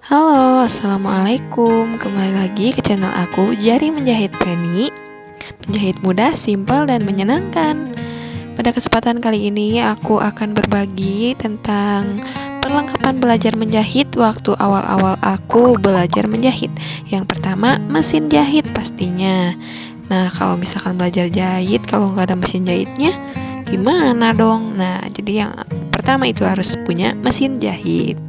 Halo, assalamualaikum. Kembali lagi ke channel aku, Jari Menjahit Penny. Menjahit mudah, simpel, dan menyenangkan. Pada kesempatan kali ini, aku akan berbagi tentang perlengkapan belajar menjahit waktu awal-awal aku belajar menjahit. Yang pertama, mesin jahit pastinya. Nah, kalau misalkan belajar jahit, kalau nggak ada mesin jahitnya, gimana dong? Nah, jadi yang pertama itu harus punya mesin jahit.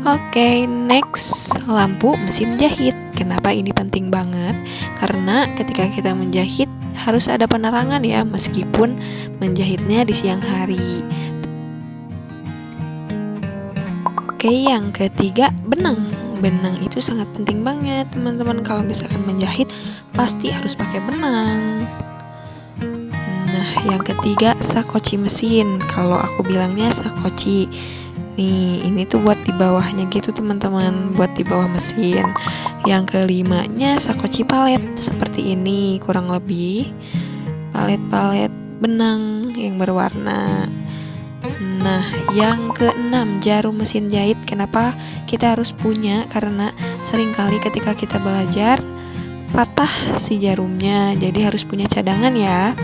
Oke, next, lampu mesin jahit. Kenapa ini penting banget? Karena ketika kita menjahit harus ada penerangan ya, meskipun menjahitnya di siang hari. Oke, yang ketiga, benang. Benang itu sangat penting banget, teman-teman. Kalau misalkan menjahit pasti harus pakai benang. Nah, yang ketiga, sakoci mesin. Kalau aku bilangnya sakoci. Nih, ini tuh buat di bawahnya gitu teman-teman, buat di bawah mesin. Yang kelimanya sakoci palet seperti ini, kurang lebih palet-palet benang yang berwarna. Nah, yang keenam, jarum mesin jahit. Kenapa kita harus punya? Karena seringkali ketika kita belajar patah si jarumnya, jadi harus punya cadangan ya.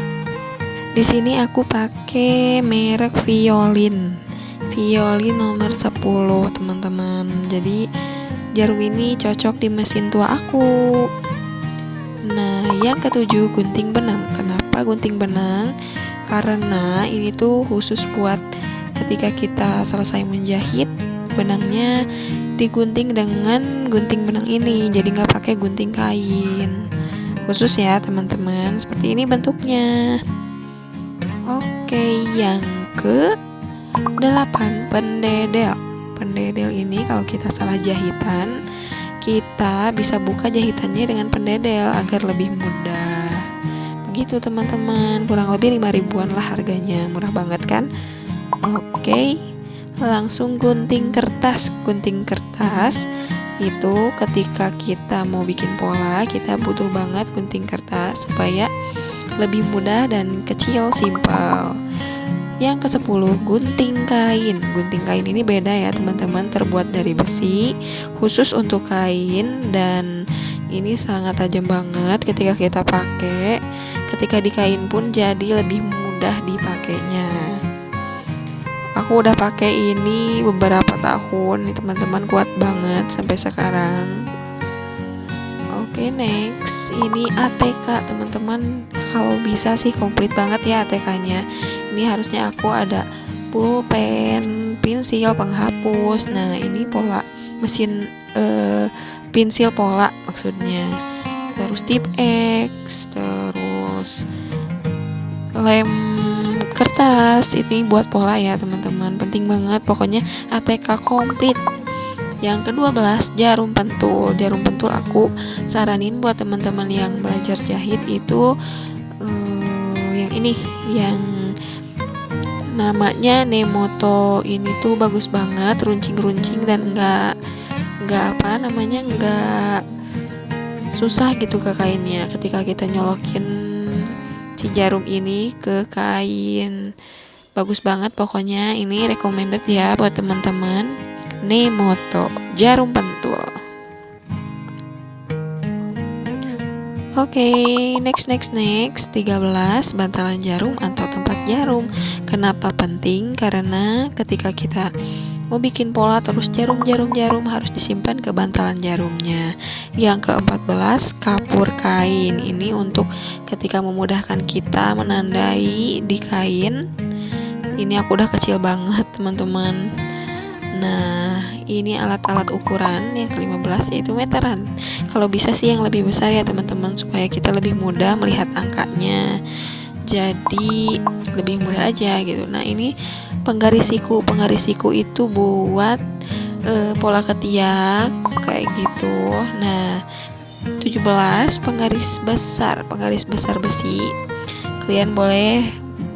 Di sini aku pakai merek Violin nomor 10 teman-teman. Jadi jarum ini cocok di mesin tua aku. Nah, yang ketujuh, gunting benang. Kenapa gunting benang? Karena ini tuh khusus buat ketika kita selesai menjahit, benangnya digunting dengan gunting benang ini, jadi nggak pakai gunting kain. Khusus ya teman-teman, seperti ini bentuknya. Oke, yang ke 8, pendedel. Pendedel ini kalau kita salah jahitan, kita bisa buka jahitannya dengan pendedel agar lebih mudah. Begitu teman-teman, kurang lebih 5 ribuan lah harganya, murah banget kan? Oke, langsung gunting kertas. Gunting kertas itu ketika kita mau bikin pola, kita butuh banget gunting kertas supaya lebih mudah dan kecil, simpel. Yang ke-10, gunting kain. Gunting kain ini beda ya teman-teman, terbuat dari besi, khusus untuk kain, dan ini sangat tajam banget ketika kita pakai. Ketika di kain pun jadi lebih mudah dipakainya. Aku udah pakai ini beberapa tahun nih teman-teman, kuat banget sampai sekarang. Oke, next, ini ATK teman-teman. Kalau bisa sih komplit banget ya ATK-nya. Ini harusnya aku ada pulpen, pensil penghapus. Nah, ini pola mesin pensil pola maksudnya. Terus tip X, terus lem kertas. Ini buat pola ya teman-teman. Penting banget, pokoknya ATK komplit. Yang ke-12, jarum pentul. Jarum pentul aku saranin buat teman-teman yang belajar jahit itu yang ini, yang namanya Nemoto. Ini tuh bagus banget, runcing-runcing dan nggak susah gitu ke kainnya ketika kita nyolokin si jarum ini ke kain. Bagus banget pokoknya, ini recommended ya buat teman-teman. Nemoto, jarum pentul. Oke, next 13, bantalan jarum atau tempat jarum. Kenapa penting? Karena ketika kita mau bikin pola terus jarum harus disimpan ke bantalan jarumnya. Yang ke-14, kapur kain. Ini untuk ketika memudahkan kita menandai di kain. Ini aku udah kecil banget teman-teman. Nah, ini alat-alat ukuran yang ke-15 yaitu meteran. Kalau bisa sih yang lebih besar ya teman-teman, supaya kita lebih mudah melihat angkanya. Jadi lebih mudah aja gitu. Nah, ini penggaris siku. Penggaris siku itu buat pola ketiak kayak gitu. Nah, 17, penggaris besar besi. Kalian boleh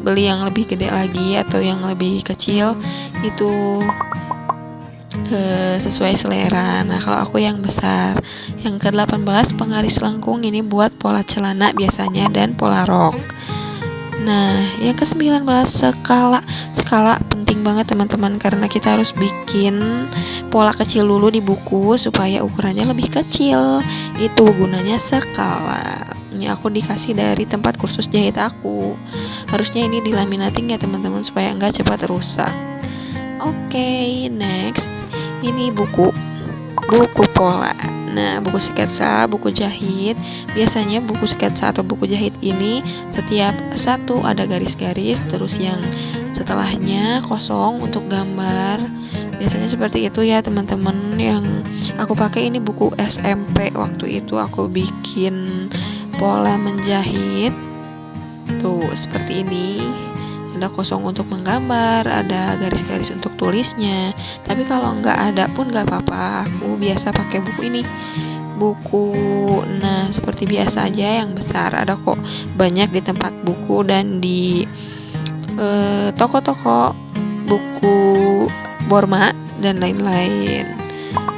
beli yang lebih gede lagi atau yang lebih kecil, itu sesuai selera. Nah, kalau aku yang besar. Yang ke-18, penggaris lengkung. Ini buat pola celana biasanya dan pola rok. Nah, yang ke-19, skala. Skala penting penting banget teman-teman, karena kita harus bikin pola kecil dulu di buku supaya ukurannya lebih kecil. Itu gunanya skala. Ini aku dikasih dari tempat kursus jahit aku. Harusnya ini dilaminating ya teman-teman supaya nggak cepat rusak. Oke, next. Ini buku pola. Nah, buku sketsa, buku jahit. Biasanya buku sketsa atau buku jahit ini setiap satu ada garis-garis, terus yang setelahnya kosong untuk gambar. Biasanya seperti itu ya teman-teman. Yang aku pakai ini buku SMP. Waktu itu aku bikin pola menjahit. Tuh, seperti ini. Ada kosong untuk menggambar, ada garis-garis untuk tulisnya. Tapi kalau nggak ada pun nggak apa-apa, aku biasa pakai buku ini, seperti biasa aja yang besar. Ada kok banyak di tempat buku dan di toko-toko buku Borma dan lain-lain.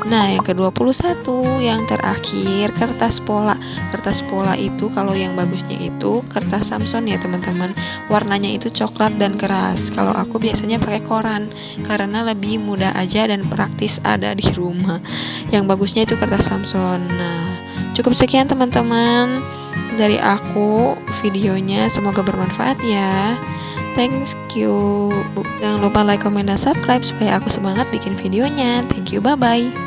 Nah, yang ke-21 yang terakhir, kertas pola. Kertas pola itu kalau yang bagusnya itu kertas Samson ya teman-teman. Warnanya itu coklat dan keras. Kalau aku biasanya pakai koran karena lebih mudah aja dan praktis ada di rumah. Yang bagusnya itu kertas Samson. Nah, cukup sekian teman-teman dari aku videonya, semoga bermanfaat ya. Thank you. Jangan lupa like, comment, dan subscribe supaya aku semangat bikin videonya. Thank you, bye-bye.